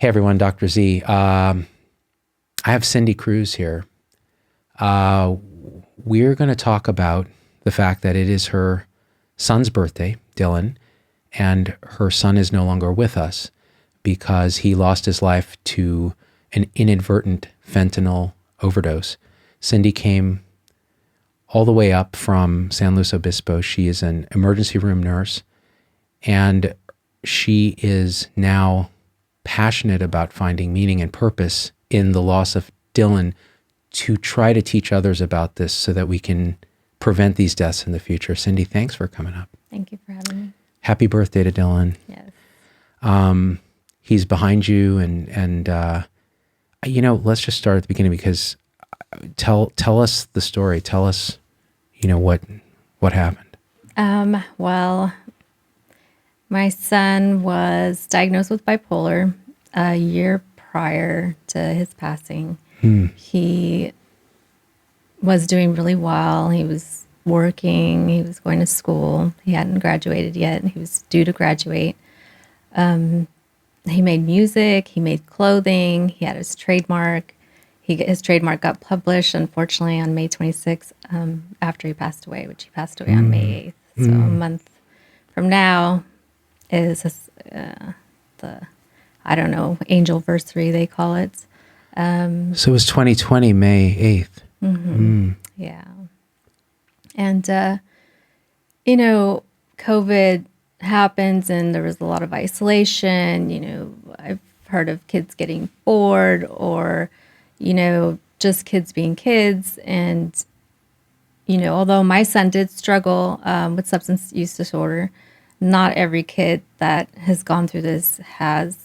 Hey everyone, Dr. Z. I have Cindy Cruz here. We're going to talk about the fact that it is her son's birthday, Dylan, and her son is no longer with us because he lost his life to an inadvertent fentanyl overdose. Cindy came all the way up from San Luis Obispo. She is an emergency room nurse, and she is now passionate about finding meaning and purpose in the loss of Dylan to try to teach others about this so that we can prevent these deaths in the future. Cindy, thanks for coming up. Thank you for having me. Happy birthday to Dylan. Yes. He's behind you, and let's just start at the beginning because tell us the story. Tell us, what happened. Well, my son was diagnosed with bipolar a year prior to his passing. He was doing really well. He was working. He was going to school. He hadn't graduated yet. He was due to graduate. He made music. He made clothing. He had his trademark. His trademark got published, unfortunately, on May 26th after he passed away, which he passed away on May 8th. So a month from now is the angelversary, they call it. So it was 2020, May 8th. Yeah. And, COVID happens and there was a lot of isolation. I've heard of kids getting bored or, just kids being kids. And, although my son did struggle with substance use disorder, not every kid that has gone through this has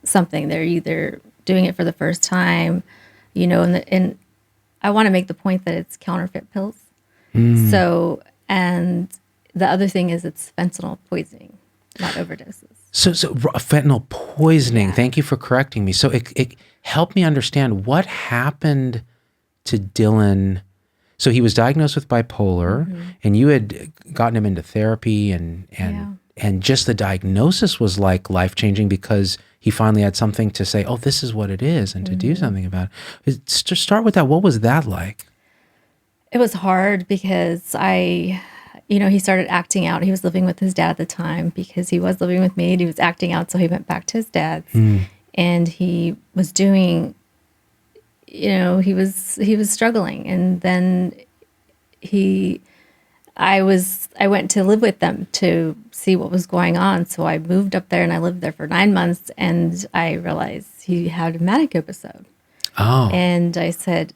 something. They're either doing it for the first time, and I want to make the point that it's counterfeit pills. So, and the other thing is it's fentanyl poisoning, not overdoses. So fentanyl poisoning. Yeah. Thank you for correcting me. So it helped me understand what happened to Dylan. So he was diagnosed with bipolar, and you had gotten him into therapy, and just the diagnosis was like life-changing because he finally had something to say, oh, this is what it is, and to do something about it. To start with that, what was that like? It was hard because he started acting out. He was living with his dad at the time because he was living with me, and he was acting out, so he went back to his dad's. And he was doing, he was struggling. And then I went to live with them to see what was going on. So I moved up there and I lived there for 9 months, and I realized he had a manic episode. Oh. And I said,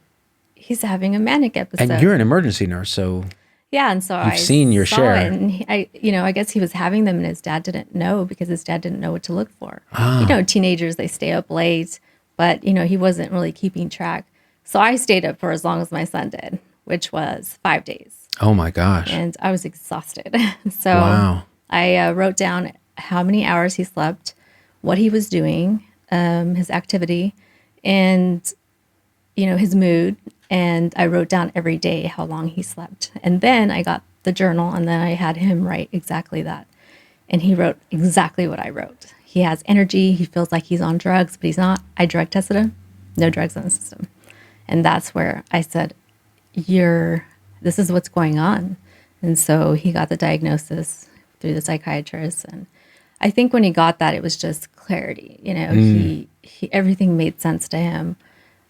he's having a manic episode. And you're an emergency nurse, so yeah, and so you've seen your share. It, and I guess he was having them, and his dad didn't know because his dad didn't know what to look for. Teenagers, they stay up late, but he wasn't really keeping track. So I stayed up for as long as my son did, which was 5 days. Oh my gosh! And I was exhausted. So wow. I wrote down how many hours he slept, what he was doing, his activity, and his mood. And I wrote down every day how long he slept. And then I got the journal, and then I had him write exactly that. And he wrote exactly what I wrote. He has energy. He feels like he's on drugs, but he's not. I drug tested him. No drugs in the system. And that's where I said, this is what's going on. And so he got the diagnosis through the psychiatrist. And I think when he got that, it was just clarity. He everything made sense to him.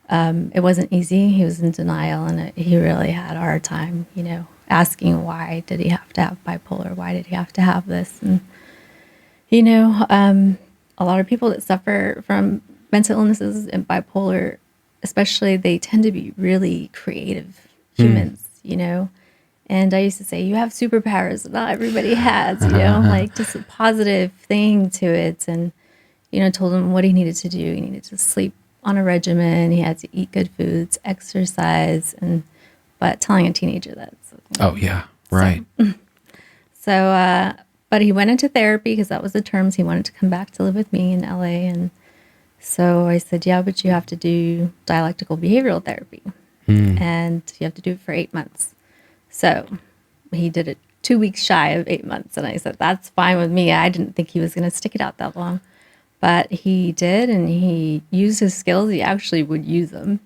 It wasn't easy. He was in denial, and he really had a hard time, asking why did he have to have bipolar? Why did he have to have this? And, a lot of people that suffer from mental illnesses and bipolar, especially, they tend to be really creative humans, And I used to say, you have superpowers. Not everybody has, like just a positive thing to it. And, told him what he needed to do. He needed to sleep on a regimen. He had to eat good foods, exercise, but telling a teenager that. Oh yeah, right. But he went into therapy because that was the terms. He wanted to come back to live with me in LA, and so I said, yeah, but you have to do dialectical behavioral therapy, and you have to do it for 8 months. So he did it 2 weeks shy of 8 months, and I said, that's fine with me. I didn't think he was going to stick it out that long. but he did, and he used his skills. He actually would use them.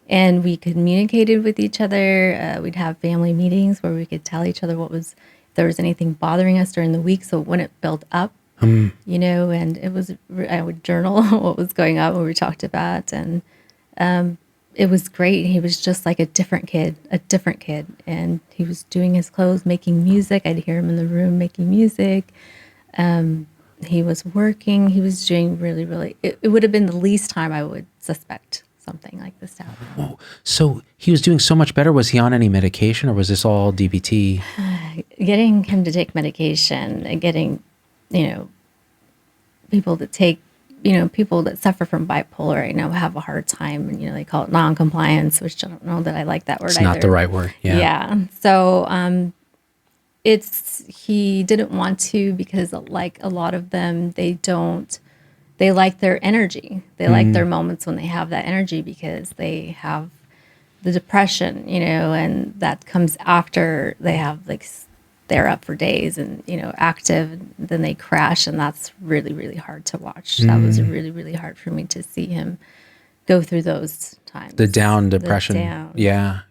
And we communicated with each other. We'd have family meetings where we could tell each other if there was anything bothering us during the week. So when it built up, and I would journal what was going on, what we talked about. And it was great. He was just like a different kid. And he was doing his clothes, making music. I'd hear him in the room making music. He was working. He was doing really, really, it would have been the least time I would suspect something like this to happen. Whoa. So he was doing so much better. Was he on any medication, or was this all DBT? Getting him to take medication and getting, people that take, people that suffer from bipolar, I know have a hard time, and, they call it non-compliance, which I don't know that I like that word It's either. not the right word. Yeah. Yeah. So, he didn't want to, because like a lot of them, they like their energy. They like their moments when they have that energy, because they have the depression, and that comes after they have they're up for days and, active, and then they crash. And that's really, really hard to watch. That was really, really hard for me to see him go through those times. The down depression. Yeah.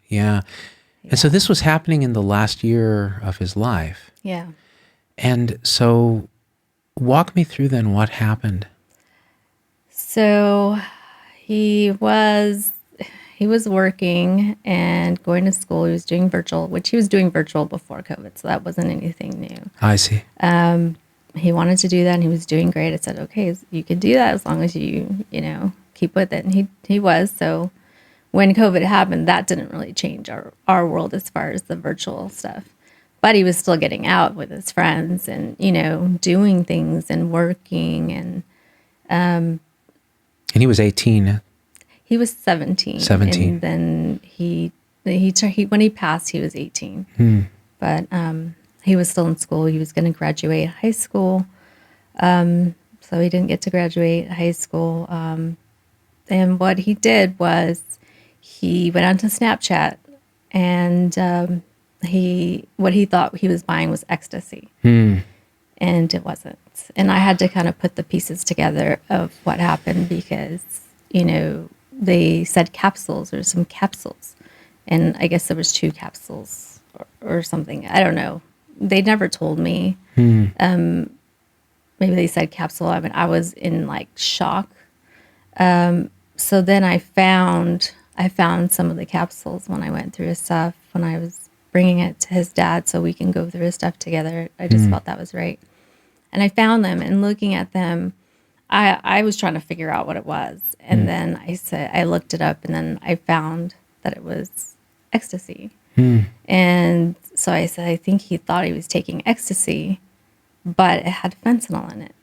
And so this was happening in the last year of his life. Yeah. And so walk me through then what happened. So he was working and going to school. He was doing virtual, which he was doing virtual before COVID, so that wasn't anything new. I see. He wanted to do that, and he was doing great. I said, okay, you can do that as long as you keep with it. And he was. So when COVID happened, that didn't really change our world as far as the virtual stuff. But he was still getting out with his friends and, doing things and working. And he was 18. He was 17. 17. And then he when he passed, he was 18. But he was still in school. He was going to graduate high school. So he didn't get to graduate high school. And what he did was he went onto Snapchat, and what he thought he was buying was ecstasy. And it wasn't. And I had to kind of put the pieces together of what happened, because, they said capsules, or some capsules. And I guess there was 2 capsules or something. I don't know. They never told me. Maybe they said capsule. I mean, I was in shock. So then I found some of the capsules when I went through his stuff, when I was bringing it to his dad so we can go through his stuff together. I just felt that was right. And I found them, and looking at them, I was trying to figure out what it was. And then I looked it up, and then I found that it was ecstasy. And so I said, I think he thought he was taking ecstasy, but it had fentanyl in it.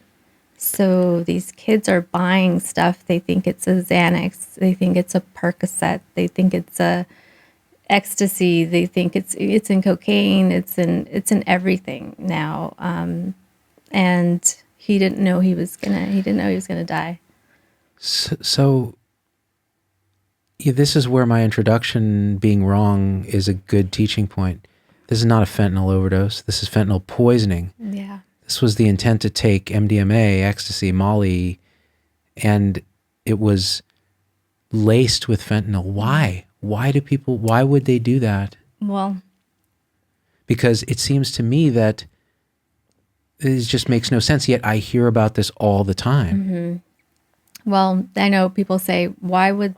So these kids are buying stuff. They think it's a Xanax. They think it's a Percocet. They think it's a ecstasy. They think it's in cocaine. It's in everything now. And he didn't know he was gonna die. So yeah, this is where my introduction being wrong is a good teaching point. This is not a fentanyl overdose. This is fentanyl poisoning. Yeah. This was the intent to take MDMA, ecstasy, Molly, and it was laced with fentanyl. Why? Why would they do that? Well, because it seems to me that it just makes no sense. Yet I hear about this all the time. Well, I know people say, why would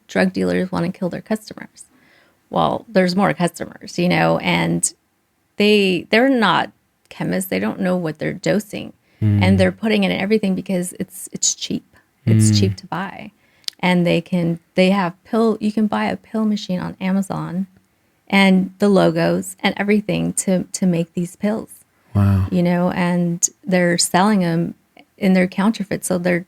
drug dealers want to kill their customers? Well, there's more customers, and they're not chemists. They don't know what they're dosing, and they're putting it in everything because it's cheap. It's cheap to buy, and you can buy a pill machine on Amazon, and the logos and everything to make these pills. Wow. And they're selling them in their counterfeit, so they're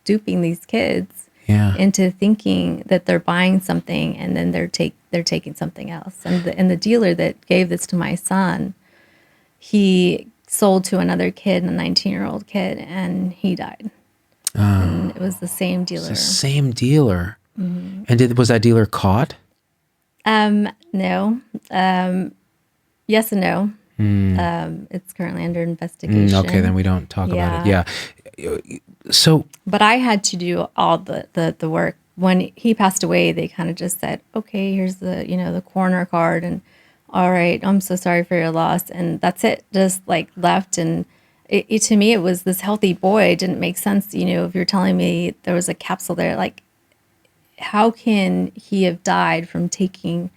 duping these kids into thinking that they're buying something, and then they're taking something else. And the dealer that gave this to my son, he sold to another kid, a 19-year-old kid, and he died. And it was the same dealer. It's the same dealer. And was that dealer caught? No. Yes and no. It's currently under investigation. Okay, then we don't talk about it. Yeah. So, But I had to do all the work. When he passed away, they kind of just said, okay, here's the, the coroner card, and all right, I'm so sorry for your loss. And that's it, just like left. And to me, it was this healthy boy. It didn't make sense. If you're telling me there was a capsule there, like, how can he have died from taking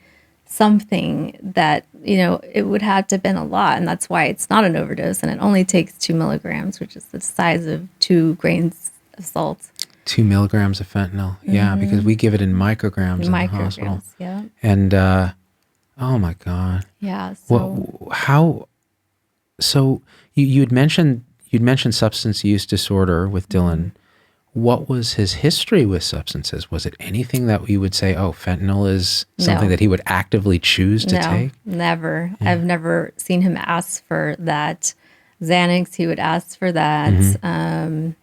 something that, it would have to have been a lot. And that's why it's not an overdose. And it only takes 2 milligrams, which is the size of 2 grains of salt. 2 milligrams of fentanyl. Yeah, because we give it in micrograms in the hospital. Yeah. And, oh my God. Yeah. So So you'd mentioned substance use disorder with Dillon. What was his history with substances? Was it anything that we would say, oh, fentanyl is something that he would actively choose to take? Never. Yeah. I've never seen him ask for that. Xanax, he would ask for that.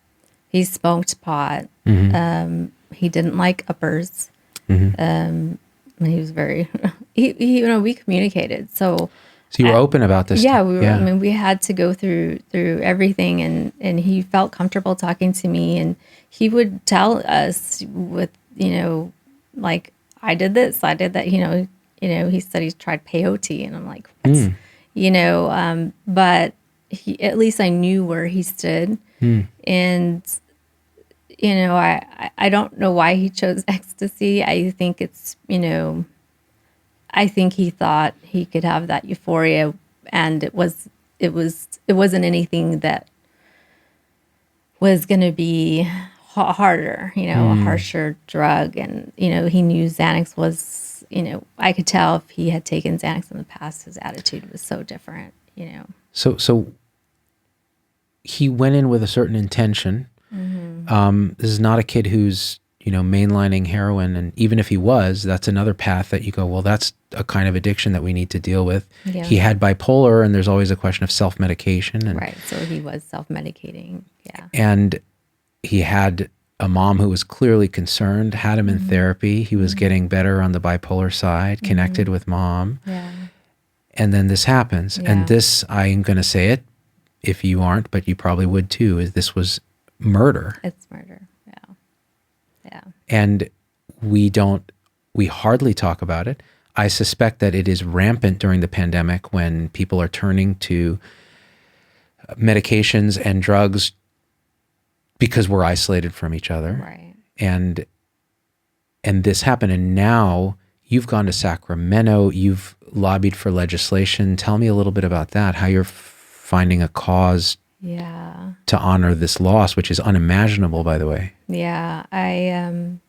He smoked pot. He didn't like uppers. And he was very, we communicated. So you were open about this. Yeah, we were. Yeah. I mean, we had to go through everything, and he felt comfortable talking to me, and he would tell us with, like, I did this, I did that. He said he tried peyote, and I'm like, what? But at least I knew where he stood, and I don't know why he chose ecstasy. I think it's I think he thought he could have that euphoria, and it wasn't anything that was going to be harder, a harsher drug. And, he knew Xanax was, I could tell if he had taken Xanax in the past, his attitude was so different, So he went in with a certain intention. This is not a kid who's, mainlining heroin. And even if he was, that's another path that you go, well, that's a kind of addiction that we need to deal with. Yeah. He had bipolar, and there's always a question of self-medication. Right. So he was self-medicating. Yeah. And he had a mom who was clearly concerned, had him in therapy. He was getting better on the bipolar side, connected with mom. Yeah. And then this happens. Yeah. And this, I'm going to say it, if you aren't, but you probably would too, is this was murder. It's murder. Yeah. And we hardly talk about it. I suspect that it is rampant during the pandemic when people are turning to medications and drugs because we're isolated from each other. Right. And this happened. And now you've gone to Sacramento, you've lobbied for legislation. Tell me a little bit about that, how you're finding a cause to honor this loss, which is unimaginable, by the way. Yeah, I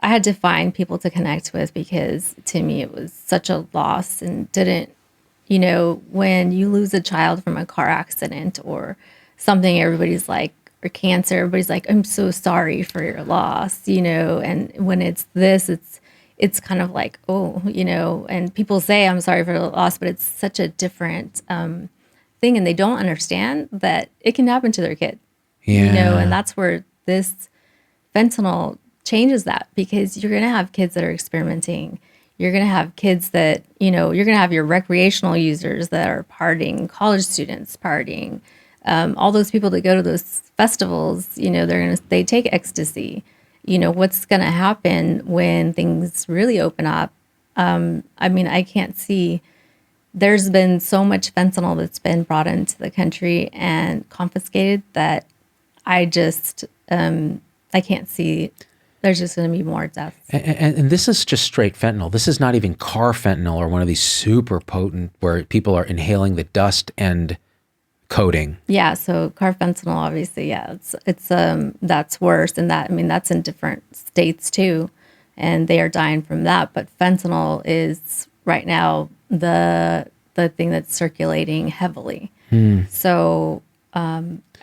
had to find people to connect with, because to me it was such a loss, and didn't, when you lose a child from a car accident or something, everybody's like, or cancer, everybody's like, I'm so sorry for your loss, and when it's this, it's kind of like, oh, and people say I'm sorry for the loss, but it's such a different thing, and they don't understand that it can happen to their kid. Yeah. And that's where this fentanyl changes that, because you're going to have kids that are experimenting. You're going to have kids that, you're going to have your recreational users that are partying, college students partying, all those people that go to those festivals, they take ecstasy. What's going to happen when things really open up? I can't see. There's been so much fentanyl that's been brought into the country and confiscated that I just, I can't see. There's just going to be more deaths. And this is just straight fentanyl. This is not even car fentanyl or one of these super potent where people are inhaling the dust and coating. Yeah. So carfentanil, obviously, yeah, it's that's worse. And that's in different states too. And they are dying from that. But fentanyl is right now the thing that's circulating heavily. So,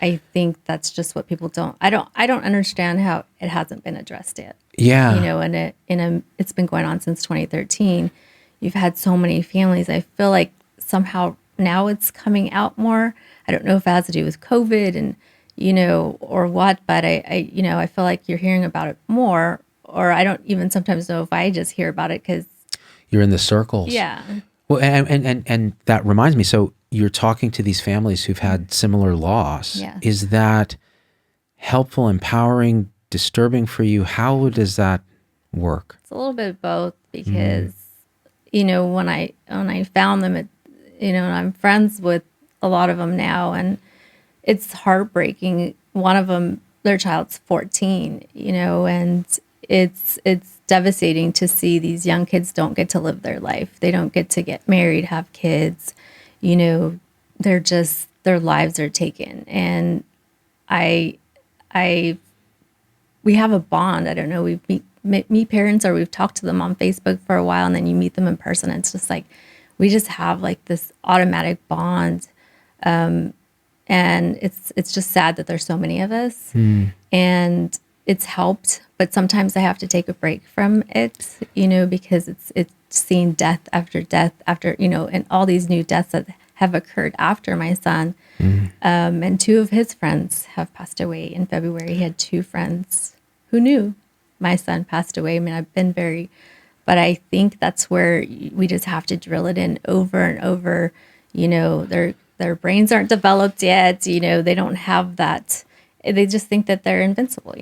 I think that's just what people don't. I don't understand how it hasn't been addressed yet. Yeah, and it's been going on since 2013. You've had so many families. I feel like somehow now it's coming out more. I don't know if it has to do with COVID and or what, but I feel like you're hearing about it more. Or I don't even sometimes know if I just hear about it because you're in the circles. Yeah. Well, and that reminds me. So you're talking to these families who've had similar loss. Yes. Is that helpful, empowering, disturbing for you? How does that work? It's a little bit of both because, when I found them, and I'm friends with a lot of them now, and it's heartbreaking. One of them, their child's 14, and it's devastating to see these young kids don't get to live their life. They don't get to get married, have kids. They're just, their lives are taken. And we have a bond. I don't know. We meet parents, or we've talked to them on Facebook for a while, and then you meet them in person. And it's just like, we just have like this automatic bond. And it's just sad that there's so many of us, and it's helped, but sometimes I have to take a break from it, because it's seeing death after, and all these new deaths that have occurred after my son. And two of his friends have passed away in February. He had two friends who knew my son passed away. I mean, but I think that's where we just have to drill it in over and over. Their brains aren't developed yet. They don't have that. They just think that they're invincible,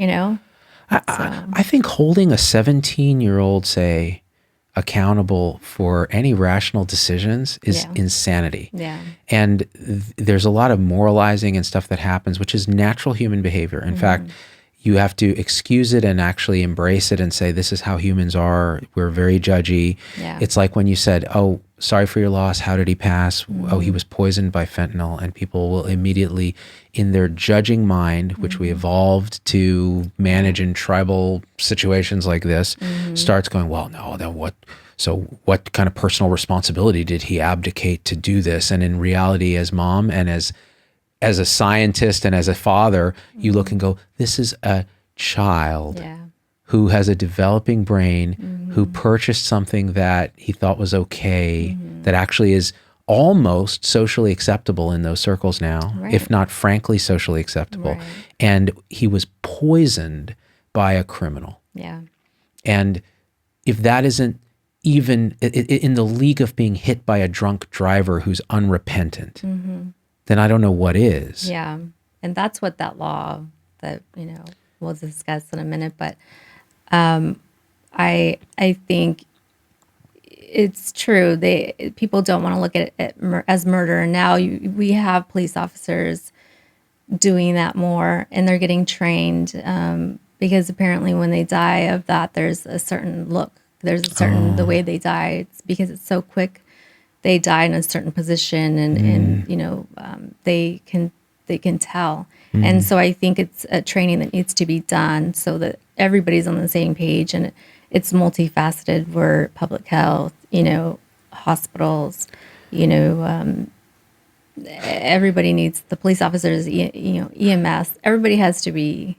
I think holding a 17-year-old, say, accountable for any rational decisions is insanity. Yeah. And there's a lot of moralizing and stuff that happens, which is natural human behavior. In fact, you have to excuse it and actually embrace it and say, this is how humans are. We're very judgy. Yeah. It's like when you said, oh, sorry for your loss. How did he pass? Oh, he was poisoned by fentanyl. And people will immediately, in their judging mind, which we evolved to manage in tribal situations like this, starts going, well, no, then what? So what kind of personal responsibility did he abdicate to do this? And in reality, as mom and as a scientist and as a father, you look and go, this is a child who has a developing brain, who purchased something that he thought was okay, that actually is almost socially acceptable in those circles now, if not frankly socially acceptable. Right. And he was poisoned by a criminal. Yeah. And if that isn't even in the league of being hit by a drunk driver who's unrepentant, then I don't know what is. Yeah. And that's what that law that, we'll discuss in a minute. But I think it's true. People don't want to look at it as murder. And now we have police officers doing that more, and they're getting trained because apparently when they die of that, there's a certain look. There's a certain, the way they die, it's because it's so quick. They die in a certain position, and they can tell. And so I think it's a training that needs to be done so that everybody's on the same page, and it's multifaceted. We're public health, hospitals, everybody needs the police officers, EMS. Everybody has to be,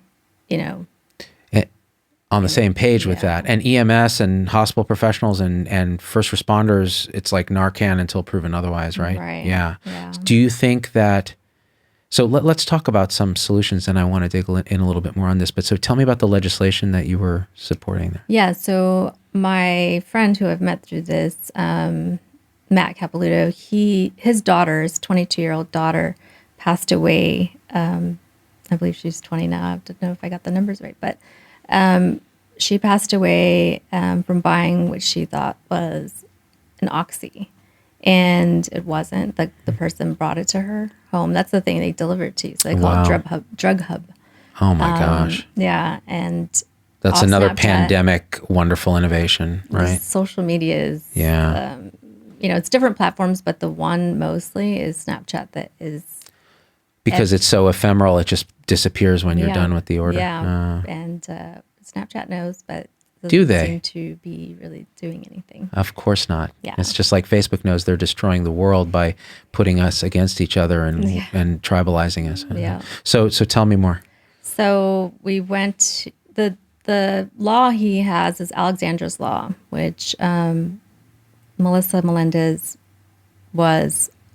on the same page with that. And EMS and hospital professionals and first responders, it's like Narcan until proven otherwise, right? Right. Yeah. Yeah. Do you think that, so let's talk about some solutions, and I want to dig in a little bit more on this, but so tell me about the legislation that you were supporting there. Yeah, so my friend who I've met through this, Matt Capilouto, his daughter, his 22-year-old daughter, passed away. I believe she's 20 now. I don't know if I got the numbers right, but she passed away from buying what she thought was an Oxy, and it wasn't. The person brought it to her home. That's the thing they delivered to. So they call it drug hub. Oh my gosh. Yeah, and that's off another Snapchat, pandemic wonderful innovation, right? Social media is it's different platforms, but the one mostly is Snapchat that is because it's so ephemeral, it just disappears when you're done with the order. Yeah, and Snapchat knows, but do doesn't they seem to be really doing anything? Of course not. Yeah. It's just like Facebook knows they're destroying the world by putting us against each other and tribalizing us. Yeah. So tell me more. So we went, the law he has is Alexandra's Law, which Melissa Melendez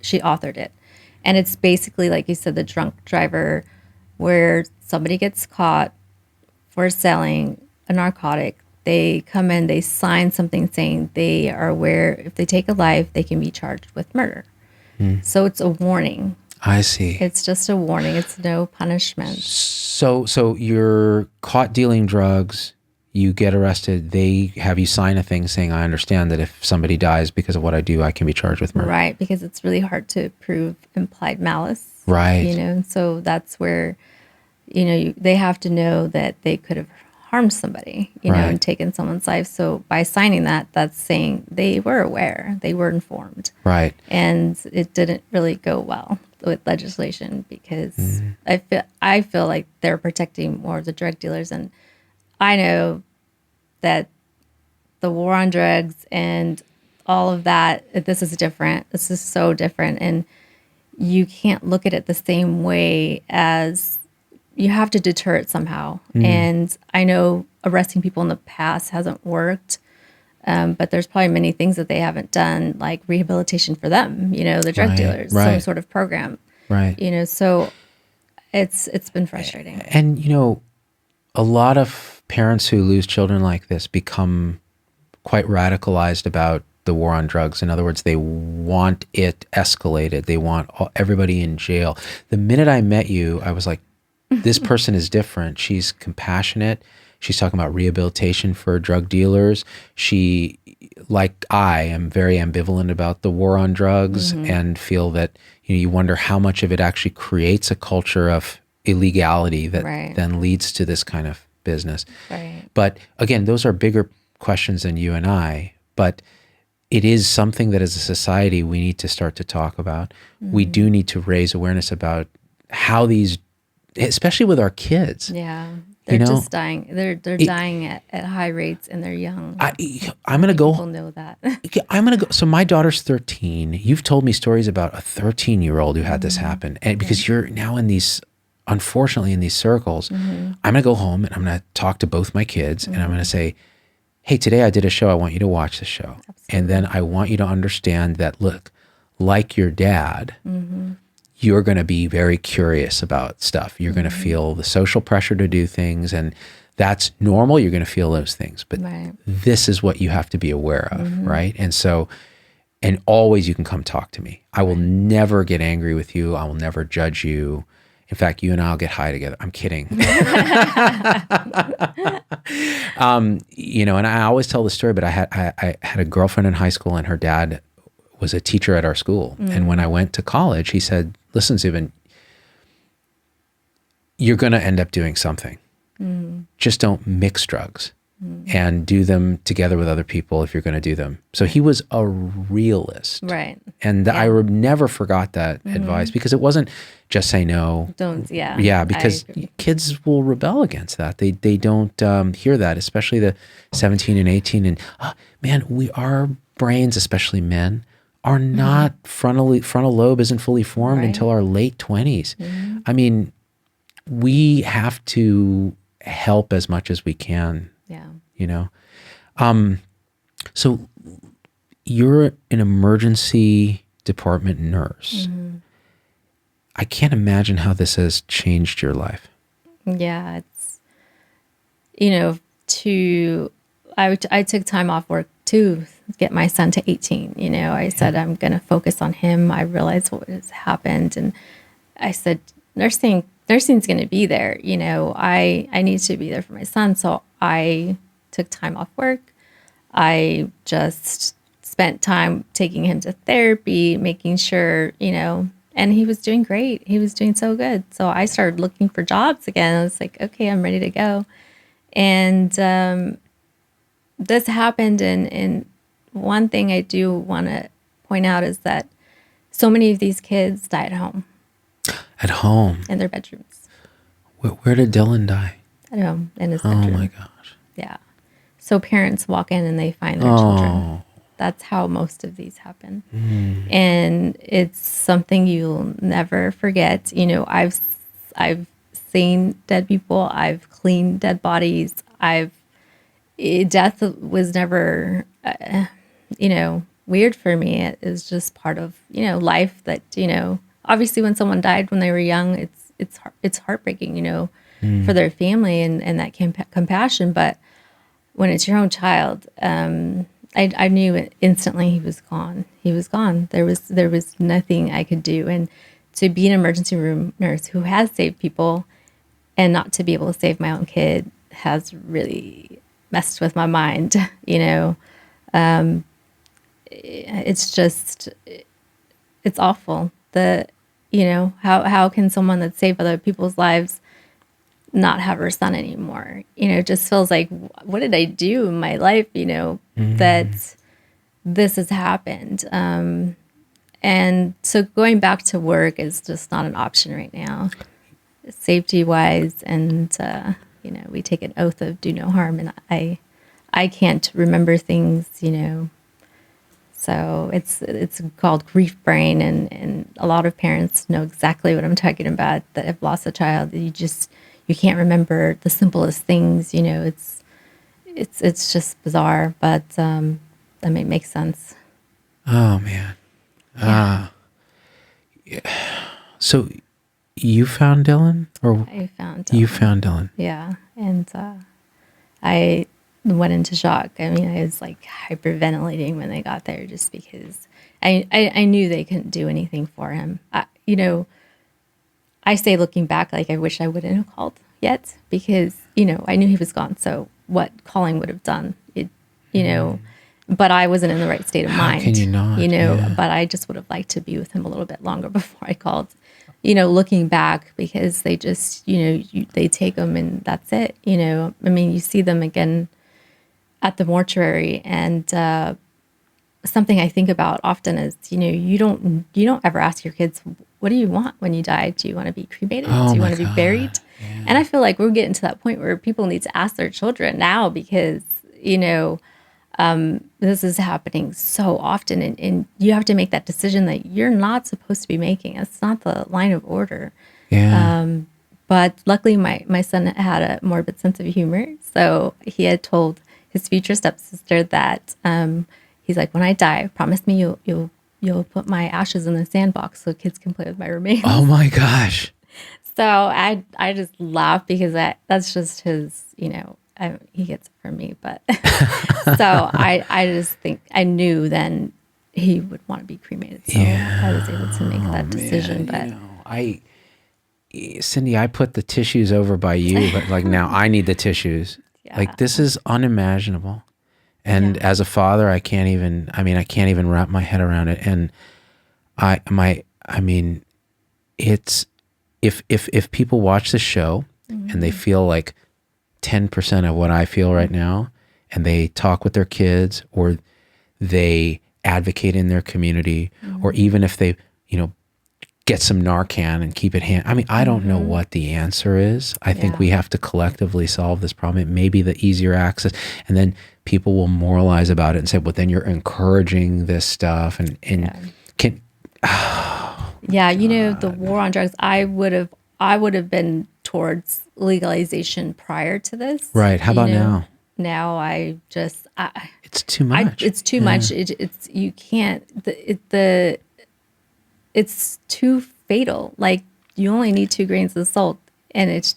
she authored it. And it's basically, like you said, the drunk driver, where somebody gets caught for selling a narcotic. They come in, they sign something saying they are aware if they take a life, they can be charged with murder. So it's a warning. I see. It's just a warning. It's no punishment. So you're caught dealing drugs, you get arrested, they have you sign a thing saying, I understand that if somebody dies because of what I do, I can be charged with murder. Right, because it's really hard to prove implied malice. Right. You know, so that's where, you know, they have to know that they could have harmed somebody, you know, Right. and taken someone's life. So by signing that, that's saying they were aware, they were informed. Right. And it didn't really go well with legislation because I feel like they're protecting more of the drug dealers. And I know that the war on drugs and all of that, this is different. This is so different. And you can't look at it the same way as you have to deter it somehow. And I know arresting people in the past hasn't worked, but there's probably many things that they haven't done, like rehabilitation for them, you know, the drug Right, dealers, right. some sort of program, Right. you know, so it's been frustrating. And, you know, a lot of parents who lose children like this become quite radicalized about the war on drugs. In other words, they want it escalated. They want everybody in jail. The minute I met you, I was like, this person is different. She's compassionate. She's talking about rehabilitation for drug dealers. She, like I am very ambivalent about the war on drugs and feel that, you know, you wonder how much of it actually creates a culture of illegality that Right. then leads to this kind of business. Right. But again, those are bigger questions than you and I, but it is something that as a society we need to start to talk about. We do need to raise awareness about how these, especially with our kids. Yeah. They're know, just dying. They're dying at high rates and they're young. I'm going to People go, know that. I'm going to go. So my daughter's 13. You've told me stories about a 13-year-old who had this happen. And because you're now in these, unfortunately in these circles, I'm going to go home and I'm going to talk to both my kids and I'm going to say, hey, today I did a show. I want you to watch the show. And then I want you to understand that, look, like your dad, you're going to be very curious about stuff. You're going to feel the social pressure to do things, and that's normal. You're going to feel those things. But Right. this is what you have to be aware of, right? And so, and always you can come talk to me. I will never get angry with you. I will never judge you. In fact, you and I'll get high together. I'm kidding. You know, and I always tell the story, but I had a girlfriend in high school and her dad was a teacher at our school. And when I went to college, he said, listen, Zubin, you're going to end up doing something. Just don't mix drugs and do them together with other people if you're going to do them. So he was a realist. Right. And I never forgot that advice because it wasn't just say no. Don't, yeah. Yeah, I because agree. kids will rebel against that. They don't hear that, especially the 17 and 18. And man, our brains, especially men, are not frontal lobe isn't fully formed Right. until our late 20s. I mean, we have to help as much as we can, Yeah. you know. So you're an emergency department nurse. I can't imagine how this has changed your life. Yeah, it's, you know, I took time off work to get my son to 18. You know, I said, I'm going to focus on him. I realized what has happened. And I said, nursing's going to be there. You know, I need to be there for my son. So I took time off work. I just spent time taking him to therapy, making sure, you know, and he was doing great. He was doing so good. So I started looking for jobs again. I was like, okay, I'm ready to go. And this happened. And one thing I do want to point out is that so many of these kids die at home, At home. in their bedrooms. Where did Dillon die? At home, in his Oh bedroom. my gosh. Yeah. So parents walk in and they find their children. That's how most of these happen. And it's something you'll never forget. You know, I've seen dead people. I've cleaned dead bodies. Death was never, you know, weird for me. It is just part of, you know, life that, you know, obviously when someone died when they were young, it's heartbreaking, you know, for their family and that compassion. But when it's your own child, I knew it instantly he was gone. He was gone. There was nothing I could do. And to be an emergency room nurse who has saved people and not to be able to save my own kid has really messed with my mind, you know. It's just, it's awful. You know, how can someone that saved other people's lives not have her son anymore? You know, it just feels like, what did I do in my life, you know, that this has happened. And so going back to work is just not an option right now, safety wise. And, you know, we take an oath of do no harm, and I can't remember things, you know. So it's called grief brain, and a lot of parents know exactly what I'm talking about that have lost a child. You can't remember the simplest things, you know. It's just bizarre, but I mean, it makes sense. Oh man. Yeah. So you found Dillon, or I found Dillon. you found Dillon? Yeah, and I went into shock. I mean, I was like hyperventilating when they got there, just because I knew they couldn't do anything for him. You know, I say looking back, like I wish I wouldn't have called yet, because, you know, I knew he was gone. So what calling would have done, you know, but I wasn't in the right state of mind. How can you not? You know, Yeah. but I just would have liked to be with him a little bit longer before I called, you know, looking back, because they just, you know, they take them and that's it. You know, I mean, you see them again at the mortuary, and something I think about often is, you know, you don't ever ask your kids, what do you want when you die? Do you want to be cremated? Oh Do you my want to be God. buried? Yeah. And I feel like we're getting to that point where people need to ask their children now, because, you know, this is happening so often, and you have to make that decision that you're not supposed to be making. It's not the line of order. Yeah. But luckily, my son had a morbid sense of humor, so he had told his future stepsister that he's like, when I die, promise me you'll put my ashes in the sandbox so kids can play with my remains. Oh my gosh. So I just laugh, because that's just his, you know, he gets it from me. But so I just think I knew then he would want to be cremated. So Yeah. I was able to make that decision. Man, But you know, Cindy, I put the tissues over by you, but like now I need the tissues. Yeah. Like this is unimaginable. And Yeah. as a father, I can't even wrap my head around it. And I mean, it's, if people watch the show and they feel like 10% of what I feel right now, and they talk with their kids, or they advocate in their community, or even if they, you know, get some Narcan and keep it I mean, I don't know what the answer is. I think Yeah. we have to collectively solve this problem. It may be the easier access, and then people will moralize about it and say, well, then you're encouraging this stuff, and can, yeah, you know, the war on drugs, I would have been towards legalization prior to this. right. How you about know? now? Now It's too much. it's too much. It's you can't. It's too fatal. Like, you only need 2 grains of salt, and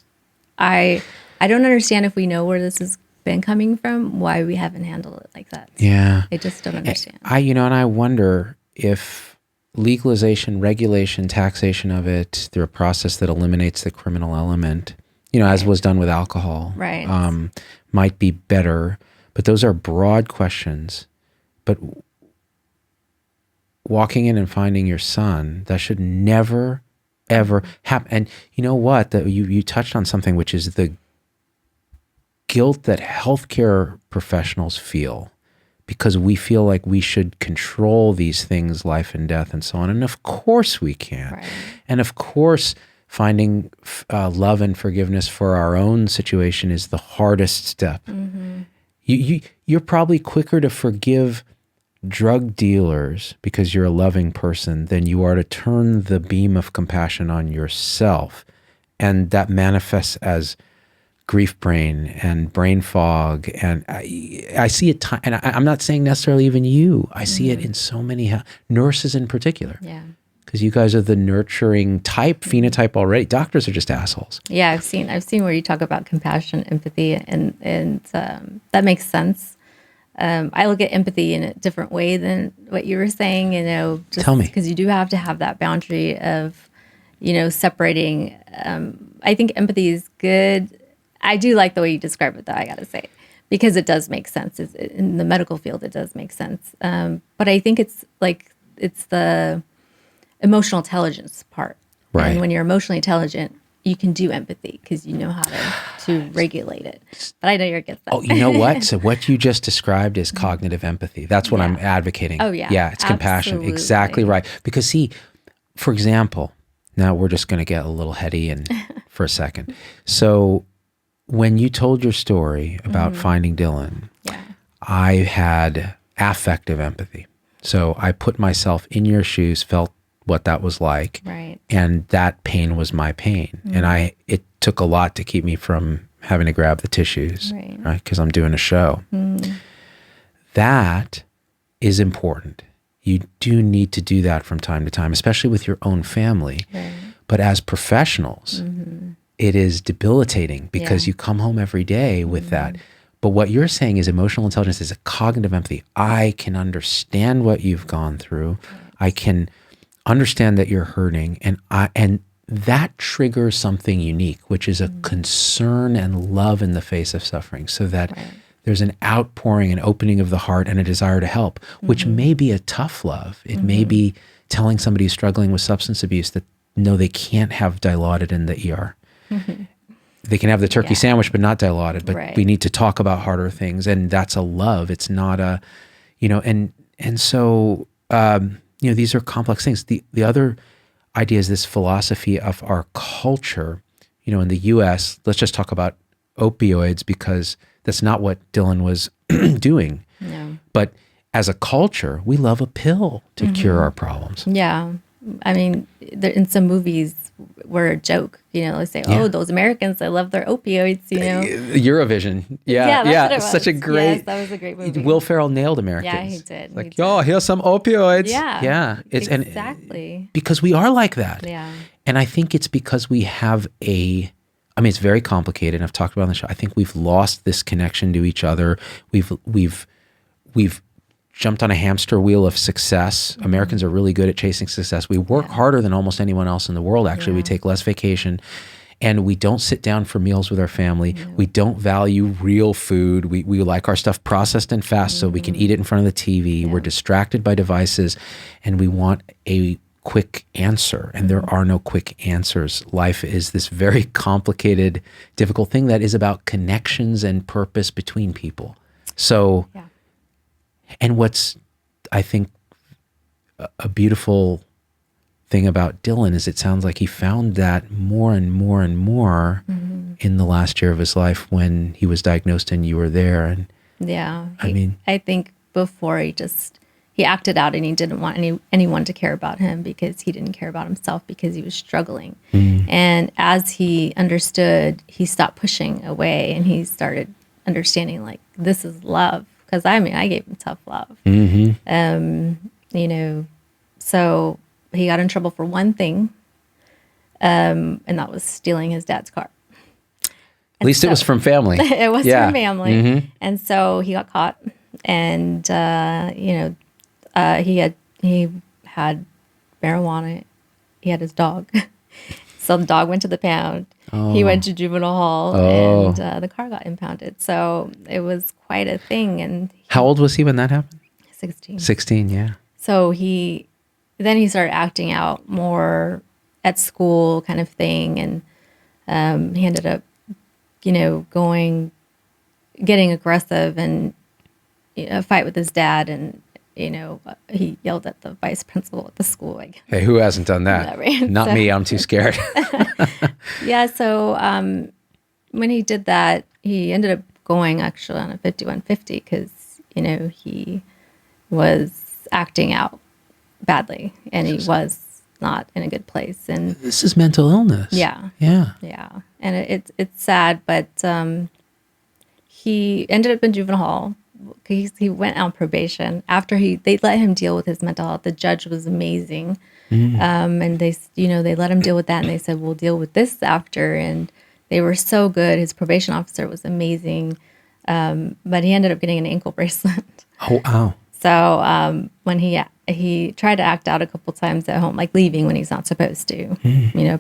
I don't understand, if we know where this has been coming from, why we haven't handled it like that. Yeah. I just don't understand. And I wonder if legalization, regulation, taxation of it through a process that eliminates the criminal element, you know, as was done with alcohol, Right. might be better. But those are broad questions. But walking in and finding your son, that should never, ever happen. And you know what? You touched on something, which is the guilt that healthcare professionals feel, because we feel like we should control these things, life and death and so on. And of course we can. Right. And of course, finding love and forgiveness for our own situation is the hardest step. You're probably quicker to forgive drug dealers because you're a loving person than you are to turn the beam of compassion on yourself. And that manifests as grief brain and brain fog. And I see it, and I'm not saying necessarily even you. I see it in so many nurses in particular. Yeah. Because you guys are the nurturing type, phenotype already. Doctors are just assholes. Yeah, I've seen where you talk about compassion, empathy, and that makes sense. I look at empathy in a different way than what you were saying, just Tell me. because you do have to have that boundary of, separating. I think empathy is good. I do like the way you describe it, though, I got to say, because it does make sense. In the medical field, it does make sense. But I think it's the emotional intelligence part. Right. And when you're emotionally intelligent, you can do empathy because you know how to regulate it. But I know you're against that. Oh, you know what? So what you just described is cognitive empathy. That's what I'm advocating. Oh, yeah. Yeah, it's compassion. Absolutely. Exactly right. Because see, for example, now we're just going to get a little heady and for a second. So when you told your story about finding Dillon, I had affective empathy. So I put myself in your shoes, felt what that was like. Right. And that pain was my pain. And it took a lot to keep me from having to grab the tissues, right? Because I'm doing a show. That is important. You do need to do that from time to time, especially with your own family. Right. But as professionals, it is debilitating because you come home every day with that. But what you're saying is emotional intelligence is a cognitive empathy. I can understand what you've gone through. I can understand that you're hurting, and that triggers something unique, which is a concern and love in the face of suffering, so that there's an outpouring, an opening of the heart, and a desire to help, which may be a tough love. It may be telling somebody who's struggling with substance abuse that no, they can't have Dilaudid in the ER. They can have the turkey sandwich, but not Dilaudid. But we need to talk about harder things, and that's a love. It's not a, and so. These are complex things. The other idea is this philosophy of our culture. In the U.S., let's just talk about opioids because that's not what Dillon was doing. No. But as a culture, we love a pill to cure our problems. Yeah. I mean, in some movies, we're a joke. They say, "Oh, those Americans, they love their opioids." Eurovision, that's what it was. Such a great. Yes, that was a great movie. Will Ferrell nailed Americans. Yeah, he did. Like, here's some opioids. Yeah, It's exactly because we are like that. Yeah, and I think it's because we have it's very complicated. I've talked about it on the show. I think we've lost this connection to each other. We've jumped on a hamster wheel of success. Americans are really good at chasing success. We work harder than almost anyone else in the world. Actually, we take less vacation, and we don't sit down for meals with our family. We don't value real food. We like our stuff processed and fast so we can eat it in front of the TV. We're distracted by devices, and we want a quick answer, and there are no quick answers. Life is this very complicated, difficult thing that is about connections and purpose between people. So, and what's, I think, a beautiful thing about Dillon is it sounds like he found that more and more and more in the last year of his life when he was diagnosed and you were there. And I think before he acted out and he didn't want anyone to care about him because he didn't care about himself because he was struggling. And as he understood, he stopped pushing away and he started understanding like, this is love. Because I gave him tough love. So he got in trouble for one thing, and that was stealing his dad's car. At least it was from family. It was from family. And so he got caught, and he had marijuana. He had his dog. So the dog went to the pound. He went to juvenile hall, and the car got impounded. So it was quite a thing. And how old was he when that happened? 16. 16, yeah. So he started acting out more at school, kind of thing, and he ended up, getting aggressive and a fight with his dad, and he yelled at the vice principal at the school. Like, hey, who hasn't done that? Not me. I'm too scared. So when he did that, he ended up going actually on a 5150 because, he was acting out badly and he was not in a good place. And this is mental illness. Yeah. And it's sad, but he ended up in juvenile hall. He went on probation after they let him deal with his mental health. The judge was amazing. And they let him deal with that, and they said, we'll deal with this after. And they were so good. His probation officer was amazing. But he ended up getting an ankle bracelet. Oh, wow. So when he tried to act out a couple times at home, like leaving when he's not supposed to,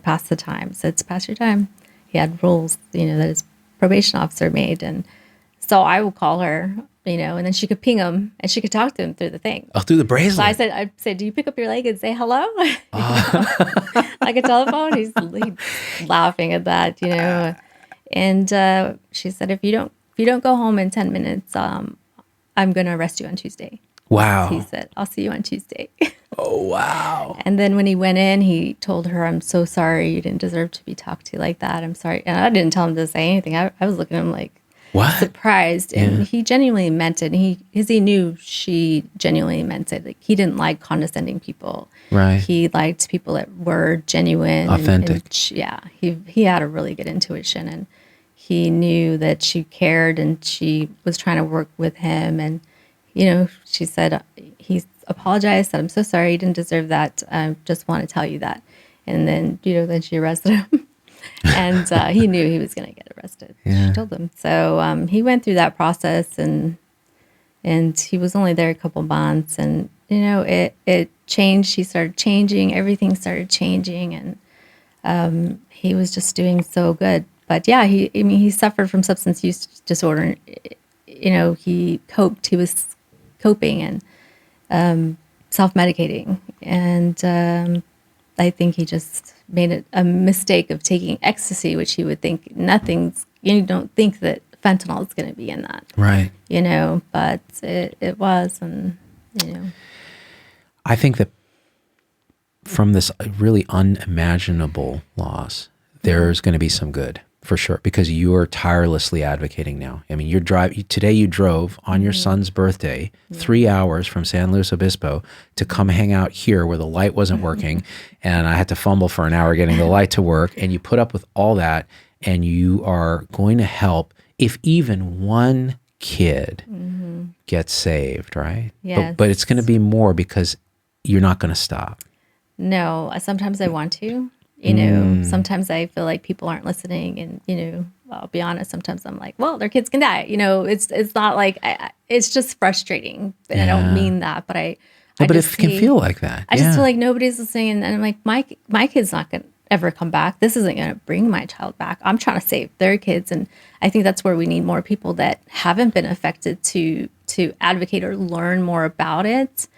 past the time. So it's past your time. He had rules, that his probation officer made. And so I would call her, and then she could ping him and she could talk to him through the thing. Oh, through the bracelet. So I'd say, do you pick up your leg and say hello? Like a telephone? He's laughing at that, And she said, if you don't go home in 10 minutes, I'm going to arrest you on Tuesday. Wow. He said, I'll see you on Tuesday. Oh, wow. And then when he went in, he told her, I'm so sorry. You didn't deserve to be talked to like that. I'm sorry. And I didn't tell him to say anything. I was looking at him like, what? Surprised. And he genuinely meant it. Because he knew she genuinely meant it. Like, he didn't like condescending people. Right. He liked people that were genuine. Authentic. He had a really good intuition. And he knew that she cared and she was trying to work with him. And, she said, he apologized, said, I'm so sorry. You didn't deserve that. I just want to tell you that. And then, then she arrested him. And he knew he was going to get arrested. Yeah. She told him. So he went through that process, and he was only there a couple months. And, it changed. He started changing. Everything started changing. And he was just doing so good. But, yeah, he suffered from substance use disorder. He coped. He was coping and self-medicating. And I think he just made a mistake of taking ecstasy, which he would think you don't think that fentanyl is going to be in that. Right. But it was. And, I think that from this really unimaginable loss, there's going to be some good. For sure, because you're tirelessly advocating now. I mean, today you drove on your son's birthday 3 hours from San Luis Obispo to come hang out here where the light wasn't working, and I had to fumble for an hour getting the light to work, and you put up with all that, and you are going to help if even one kid gets saved, right? Yes. But it's going to be more because you're not going to stop. No, sometimes I want to. Sometimes I feel like people aren't listening, and I'll be honest. Sometimes I'm like, well, their kids can die. It's not like it's just frustrating, and I don't mean that, but but it can feel like that. I just feel like nobody's listening, and I'm like, my kid's not gonna ever come back. This isn't gonna bring my child back. I'm trying to save their kids, and I think that's where we need more people that haven't been affected to advocate or learn more about it,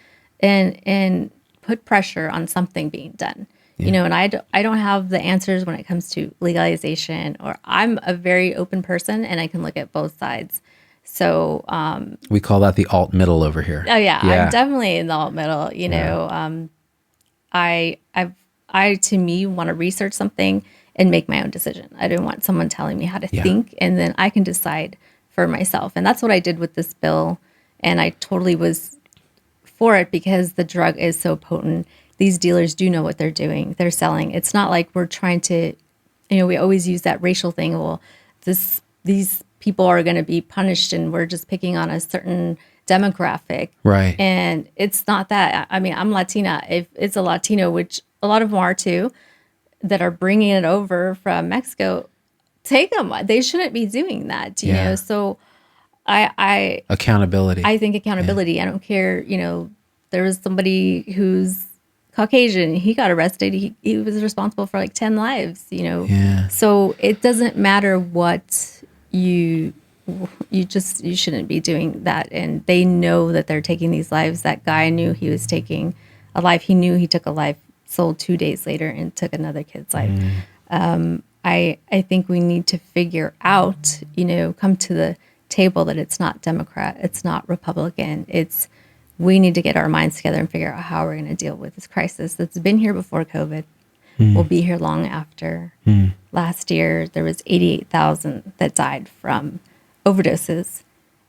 and put pressure on something being done. And I don't have the answers when it comes to legalization, or I'm a very open person and I can look at both sides. So we call that the alt middle over here. Oh yeah. I'm definitely in the alt middle. I to me want to research something and make my own decision. I don't want someone telling me how to think, and then I can decide for myself. And that's what I did with this bill. And I totally was for it because the drug is so potent. These dealers do know what they're doing. They're selling. It's not like we're trying to, we always use that racial thing. Well, these people are going to be punished and we're just picking on a certain demographic. Right. And it's not that. I mean, I'm Latina. If it's a Latino, which a lot of them are too, that are bringing it over from Mexico, take them. They shouldn't be doing that, you know? So accountability. I think accountability. I don't care, there was somebody who's Caucasian. He got arrested. He was responsible for like 10 lives, Yeah. So it doesn't matter what you shouldn't be doing that. And they know that they're taking these lives. That guy knew he was taking a life. He knew he took a life, sold 2 days later and took another kid's life. I think we need to figure out, come to the table that it's not Democrat, it's not Republican. We need to get our minds together and figure out how we're going to deal with this crisis that's been here before COVID. Will be here long after. Last year, there was 88,000 that died from overdoses.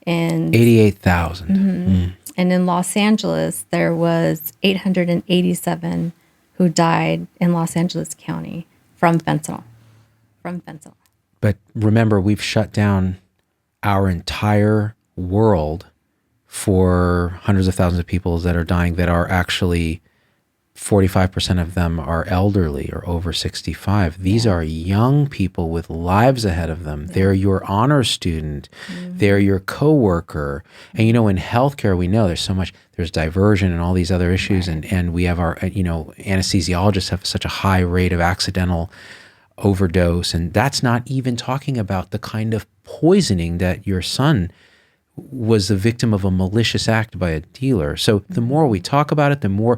And 88,000. And in Los Angeles, there was 887 who died in Los Angeles County from fentanyl. But remember, we've shut down our entire world for hundreds of thousands of people that are dying that are actually 45% of them are elderly or over 65. These are young people with lives ahead of them. They're your honor student. They're your coworker. And, in healthcare, we know there's diversion and all these other issues. And we have our, anesthesiologists have such a high rate of accidental overdose. And that's not even talking about the kind of poisoning that your son was the victim of a malicious act by a dealer. So the more we talk about it, the more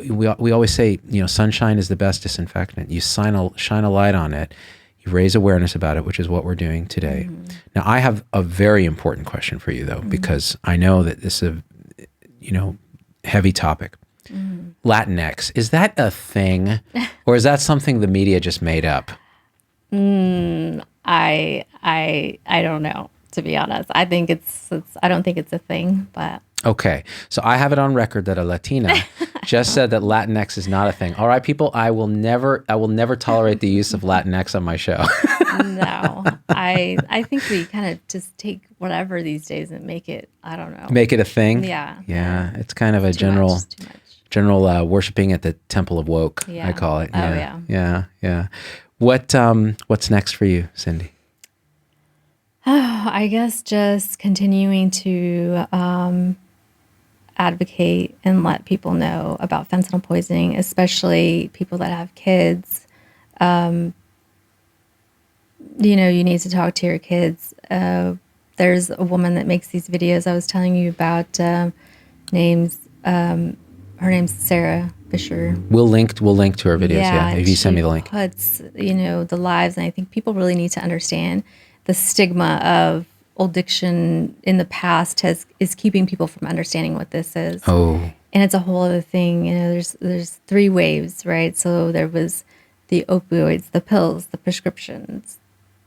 we always say, sunshine is the best disinfectant. You shine a light on it, you raise awareness about it, which is what we're doing today. Now, I have a very important question for you, though, because I know that this is a heavy topic. Latinx, is that a thing, or is that something the media just made up? I don't know. To be honest, I don't think it's a thing, but. Okay. So I have it on record that a Latina just said that Latinx is not a thing. All right, people, I will never tolerate the use of Latinx on my show. No, I think we kind of just take whatever these days and make it, I don't know. Make it a thing? Yeah. Yeah. It's kind of a Too much. general worshiping at the temple of woke, Yeah. I call it. Yeah. Yeah. What's next for you, Cindy? I guess just continuing to advocate and let people know about fentanyl poisoning, especially people that have kids. You need to talk to your kids. There's a woman that makes these videos I was telling you about. Her name's Sarah Fisher. We'll link to her videos. If you send me the link. Puts the lives, and I think people really need to understand the stigma of addiction in the past is keeping people from understanding what this is. Oh. And it's a whole other thing. There's three waves, right? So there was the opioids, the pills, the prescriptions.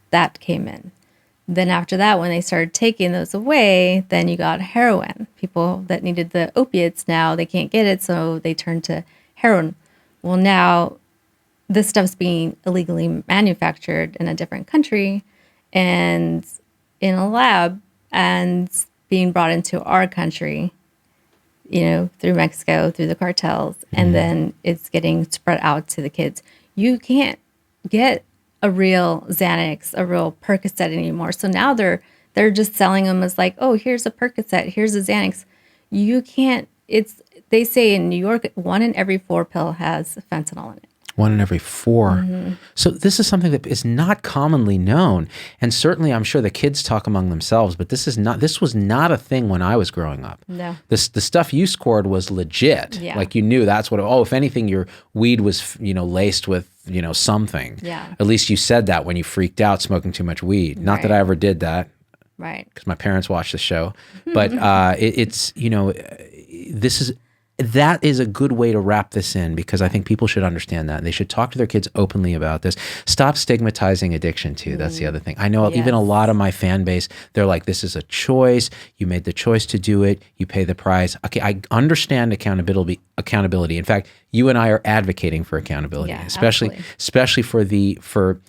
That came in. Then after that, when they started taking those away, then you got heroin. People that needed the opiates, now they can't get it, so they turn to heroin. Well, now this stuff's being illegally manufactured in a different country and in a lab and being brought into our country, through Mexico, through the cartels, and then it's getting spread out to the kids. You can't get a real Xanax, a real Percocet anymore. So now they're just selling them as like, oh, here's a Percocet, here's a Xanax. You can't, they say in New York, 1 in every 4 pill has fentanyl in it. 1 in every 4. So this is something that is not commonly known. And certainly I'm sure the kids talk among themselves, but this was not a thing when I was growing up. No. The stuff you scored was legit. Yeah. Like you knew that's what, if anything, your weed was, laced with, something. Yeah. At least you said that when you freaked out smoking too much weed. Not that I ever did that. Right. Because my parents watched the show. But that is a good way to wrap this in, because I think people should understand that. They should talk to their kids openly about this. Stop stigmatizing addiction too. That's the other thing. I know even a lot of my fan base, they're like, this is a choice. You made the choice to do it. You pay the price. Okay, I understand accountability. In fact, you and I are advocating for accountability, especially for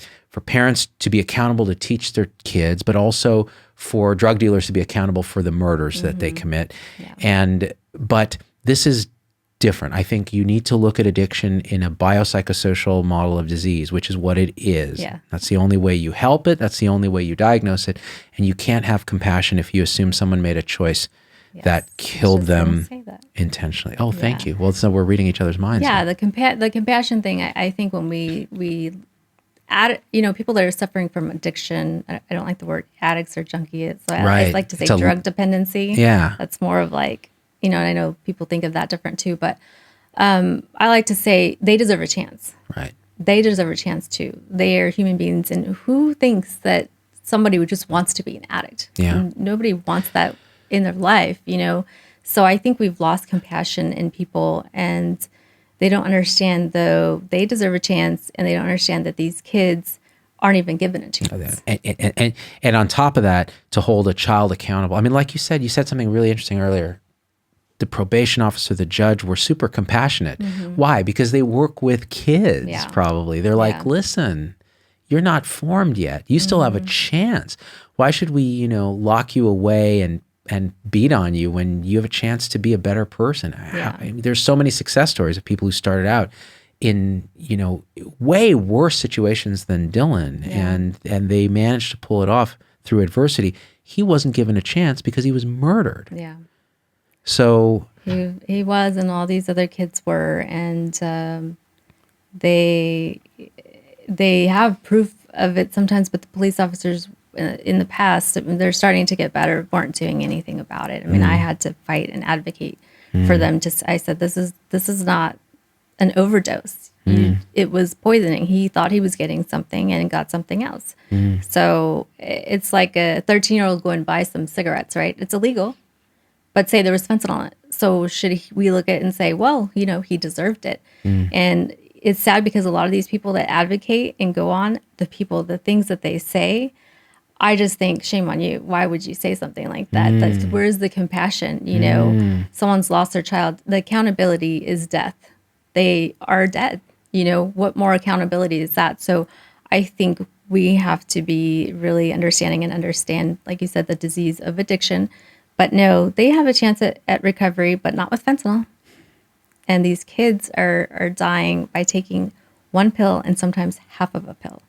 parents to be accountable to teach their kids, but also for drug dealers to be accountable for the murders that they commit. Yeah. But this is different. I think you need to look at addiction in a biopsychosocial model of disease, which is what it is. Yeah. That's the only way you help it. That's the only way you diagnose it. And you can't have compassion if you assume someone made a choice that killed them intentionally. Oh, thank you. Well, so we're reading each other's minds. Yeah, the compassion thing, I think when we add, people that are suffering from addiction, I don't like the word addicts or junkies. So I like to say drug dependency. Yeah. That's more of like, and I know people think of that different too, but I like to say they deserve a chance. Right. They deserve a chance too. They are human beings, and who thinks that somebody who just wants to be an addict? Yeah. Nobody wants that in their life, So I think we've lost compassion in people, and they don't understand, though, they deserve a chance, and they don't understand that these kids aren't even given a chance. And on top of that, to hold a child accountable. I mean, like you said something really interesting earlier. The probation officer, the judge were super compassionate. Why? Because they work with kids, probably. They're like, listen, you're not formed yet. You still have a chance. Why should we, lock you away and and beat on you when you have a chance to be a better person. Yeah. I mean, there's so many success stories of people who started out in, way worse situations than Dillon, and they managed to pull it off through adversity. He wasn't given a chance because he was murdered. Yeah. So he was, and all these other kids were, and they have proof of it sometimes, but the police officers in the past, they're starting to get better, weren't doing anything about it. I mean, I had to fight and advocate for them. I said, this is not an overdose. It was poisoning. He thought he was getting something and got something else. So it's like a 13-year-old going and buy some cigarettes, right? It's illegal, but say there was fentanyl in it. So should we look at it and say, well, he deserved it? And it's sad because a lot of these people that advocate and go on, the things that they say, I just think, shame on you. Why would you say something like that? Where's the compassion? Someone's lost their child. The accountability is death. They are dead. What more accountability is that? So I think we have to be really understanding and understand, like you said, the disease of addiction. But no, they have a chance at recovery, but not with fentanyl. And these kids are dying by taking one pill and sometimes half of a pill.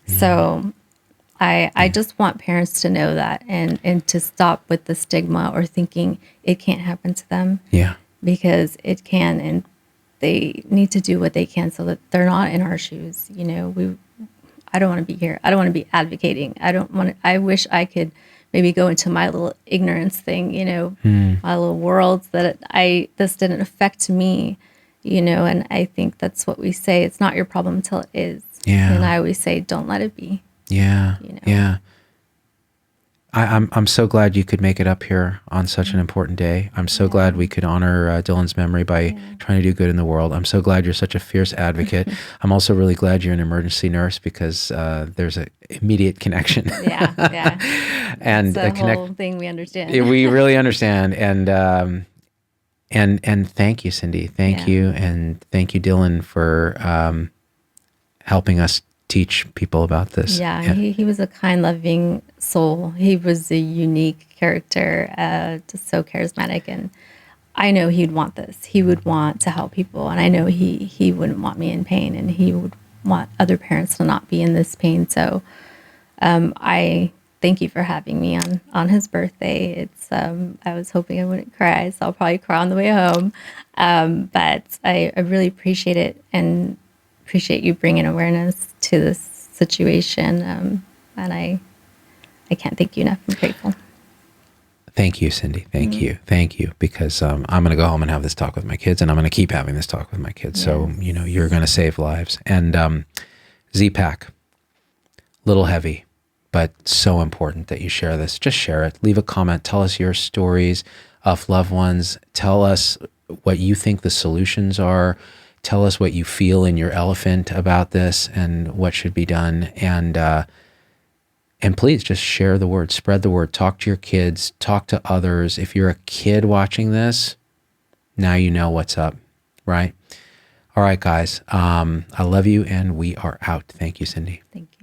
So I just want parents to know that and to stop with the stigma or thinking it can't happen to them. Yeah. Because it can, and they need to do what they can so that they're not in our shoes. I don't want to be here. I don't want to be advocating. I wish I could maybe go into my little ignorance thing, my little world that this didn't affect me, and I think that's what we say. It's not your problem until it is. Yeah. And I always say, don't let it be. Yeah. Yeah. I'm so glad you could make it up here on such an important day. I'm so glad we could honor Dillon's memory by trying to do good in the world. I'm so glad you're such a fierce advocate. I'm also really glad you're an emergency nurse because there's an immediate connection. Yeah. And it's the whole thing we understand. We really understand. And thank you, Cindy. Thank you. And thank you, Dillon, for helping us teach people about this. Yeah. He was a kind, loving soul. He was a unique character, just so charismatic. And I know he'd want this. He would want to help people. And I know he wouldn't want me in pain, and he would want other parents to not be in this pain. So I thank you for having me on his birthday. It's I was hoping I wouldn't cry, so I'll probably cry on the way home. But I really appreciate it and appreciate you bringing awareness to this situation. And I can't thank you enough. I'm grateful. Thank you, Cindy. Thank you. Thank you. Because I'm going to go home and have this talk with my kids, and I'm going to keep having this talk with my kids. Yes. So, you're going to save lives. And Z-Pack, little heavy, but so important that you share this. Just share it. Leave a comment. Tell us your stories of loved ones. Tell us what you think the solutions are. Tell us what you feel in your elephant about this and what should be done. And please just share the word, spread the word, talk to your kids, talk to others. If you're a kid watching this, now you know what's up, right? All right, guys. I love you, and we are out. Thank you, Cindy. Thank you.